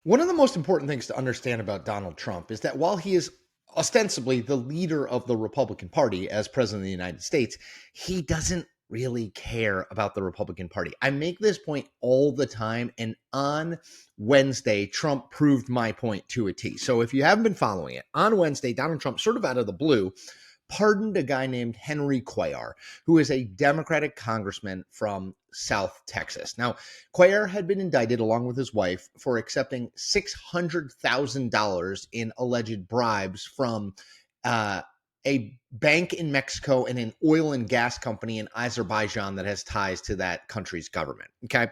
One of the most important things to understand about Donald Trump is that while he is ostensibly the leader of the Republican Party as president of the United States, he doesn't really care about the Republican Party. I make this point all the time, and on Wednesday, Trump proved my point to a T. So if you haven't been following it, on Wednesday, Donald Trump, sort of out of the blue, pardoned a guy named Henry Cuellar, who is a Democratic congressman from South Texas. Now, Cuellar had been indicted along with his wife for accepting $600,000 in alleged bribes from a bank in Mexico and an oil and gas company in Azerbaijan that has ties to that country's government. Okay.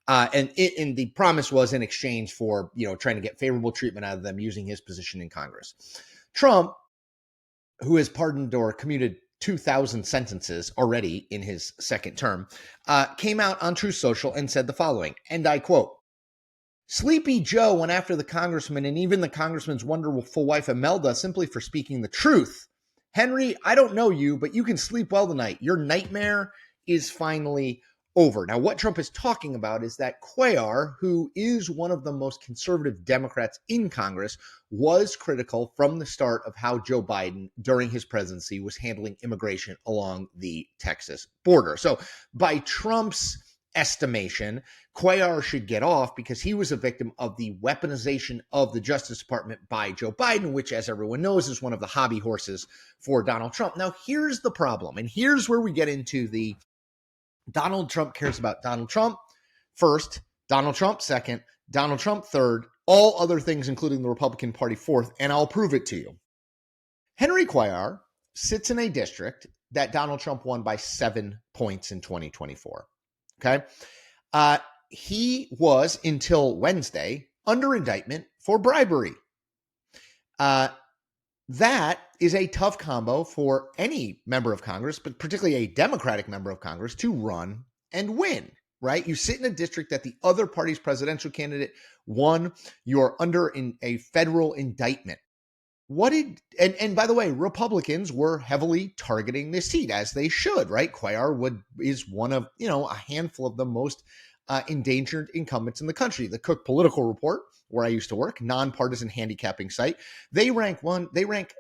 And the promise was in exchange for, trying to get favorable treatment out of them using his position in Congress. Trump, who has pardoned or commuted 2,000 sentences already in his second term, came out on Truth Social and said the following, and I quote, "Sleepy Joe went after the congressman and even the congressman's wonderful wife Imelda simply for speaking the truth. Henry, I don't know you, but you can sleep well tonight. Your nightmare is finally over." Now, what Trump is talking about is that Cuellar, who is one of the most conservative Democrats in Congress, was critical from the start of how Joe Biden, during his presidency, was handling immigration along the Texas border. So by Trump's estimation, Cuellar should get off because he was a victim of the weaponization of the Justice Department by Joe Biden, which, as everyone knows, is one of the hobby horses for Donald Trump. Now, here's the problem, and here's where we get into the Donald Trump cares about Donald Trump first, Donald Trump second, Donald Trump third, all other things, including the Republican Party, fourth, and I'll prove it to you. Henry Cuellar sits in a district that Donald Trump won by 7 points in 2024. Okay. He was, until Wednesday, under indictment for bribery. That is a tough combo for any member of Congress, but particularly a Democratic member of Congress, to run and win, right? You sit in a district that the other party's presidential candidate won. You're under a federal indictment. And by the way, Republicans were heavily targeting this seat, as they should, right? Cuellar is one of, a handful of the most endangered incumbents in the country. The Cook Political Report, where I used to work, nonpartisan handicapping site, they rank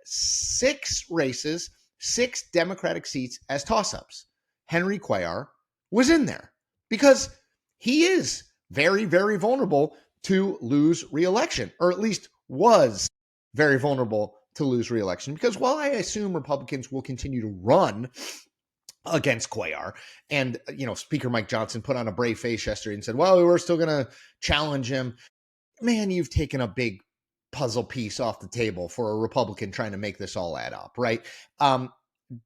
6 races, 6 Democratic seats as toss-ups. Henry Cuellar was in there because he is very, very vulnerable to lose re-election, or at least was very vulnerable to lose re-election, because while I assume Republicans will continue to run against Cuellar, and Speaker Mike Johnson put on a brave face yesterday and said, well, we're still going to challenge him. Man, you've taken a big puzzle piece off the table for a Republican trying to make this all add up, right?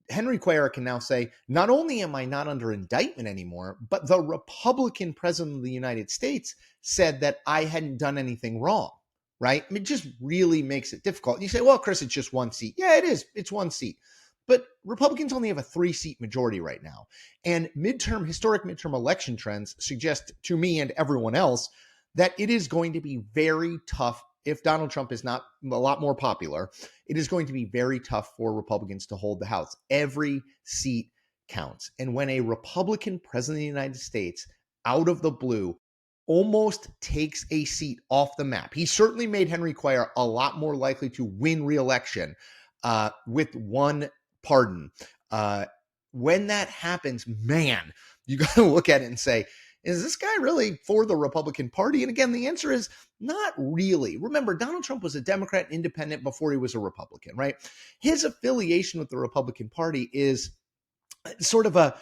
Henry Cuellar can now say, not only am I not under indictment anymore, but the Republican president of the United States said that I hadn't done anything wrong, right? I mean, it just really makes it difficult. You say, well, Chris, it's just one seat. Yeah, it is. It's one seat. But Republicans only have a 3-seat majority right now. And historic midterm election trends suggest to me and everyone else that it is going to be very tough. If Donald Trump is not a lot more popular, it is going to be very tough for Republicans to hold the House. Every seat counts. And when a Republican president of the United States, out of the blue, almost takes a seat off the map, he certainly made Henry Cuellar a lot more likely to win re-election with one pardon. When that happens, man, you got to look at it and say, is this guy really for the Republican Party? And again, the answer is not really. Remember, Donald Trump was a Democrat independent before he was a Republican, right? His affiliation with the Republican Party is sort of a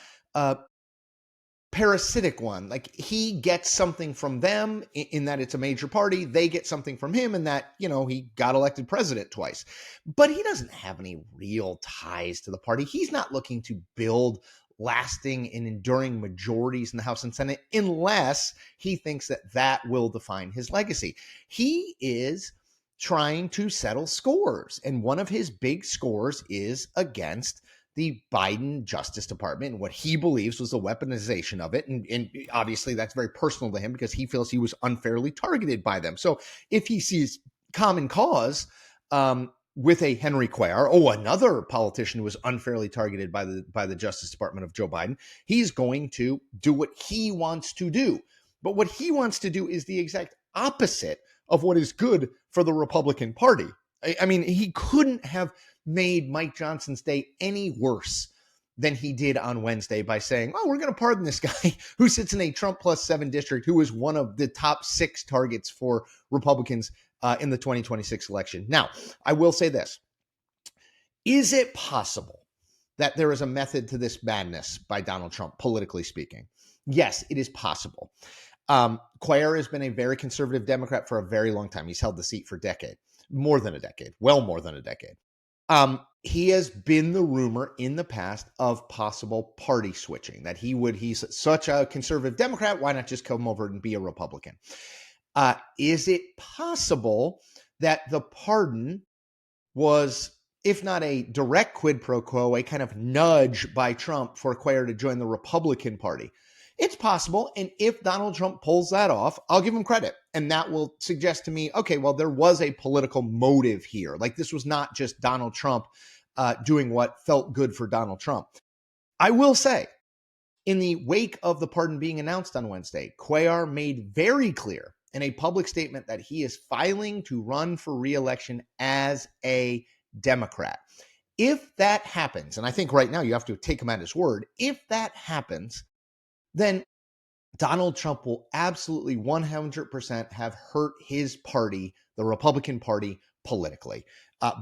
parasitic one. Like, he gets something from them in that it's a major party. They get something from him in that, he got elected president twice. But he doesn't have any real ties to the party. He's not looking to build lasting and enduring majorities in the House and Senate unless he thinks that will define his legacy. He is trying to settle scores, and one of his big scores is against the Biden Justice Department and what he believes was the weaponization of it. And obviously that's very personal to him because he feels he was unfairly targeted by them. So if he sees common cause with a Henry Cuellar, another politician who was unfairly targeted by the Justice Department of Joe Biden, he's going to do what he wants to do. But what he wants to do is the exact opposite of what is good for the Republican Party. I mean, he couldn't have made Mike Johnson's day any worse than he did on Wednesday by saying, oh, we're going to pardon this guy who sits in a Trump +7 district, who is one of the top 6 targets for Republicans in the 2026 election. Now, I will say this. Is it possible that there is a method to this madness by Donald Trump, politically speaking? Yes, it is possible. Cuellar has been a very conservative Democrat for a very long time. He's held the seat for a decade, more than a decade, well more than a decade. He has been the rumor in the past of possible party switching, that he's such a conservative Democrat, why not just come over and be a Republican? Is it possible that the pardon was, if not a direct quid pro quo, a kind of nudge by Trump for Cuellar to join the Republican Party? It's possible. And if Donald Trump pulls that off, I'll give him credit. And that will suggest to me, okay, well, there was a political motive here. Like, this was not just Donald Trump doing what felt good for Donald Trump. I will say, in the wake of the pardon being announced on Wednesday, Cuellar made very clear in a public statement that he is filing to run for re-election as a Democrat. If that happens, and I think right now you have to take him at his word, if that happens, then Donald Trump will absolutely 100% have hurt his party, the Republican Party, politically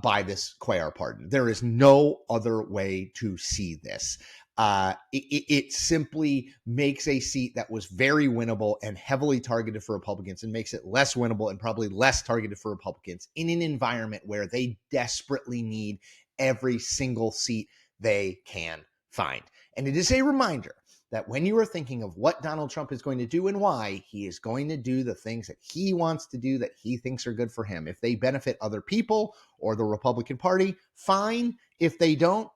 by this Cuellar pardon. There is no other way to see this. It simply makes a seat that was very winnable and heavily targeted for Republicans, and makes it less winnable and probably less targeted for Republicans in an environment where they desperately need every single seat they can find. And it is a reminder that when you are thinking of what Donald Trump is going to do and why, he is going to do the things that he wants to do, that he thinks are good for him. If they benefit other people or the Republican Party, fine. If they don't,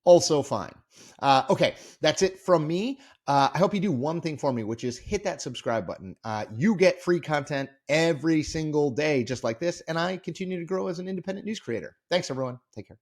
also fine. Okay, that's it from me. I hope you do one thing for me, which is hit that subscribe button. You get free content every single day just like this, and I continue to grow as an independent news creator. Thanks, everyone. Take care.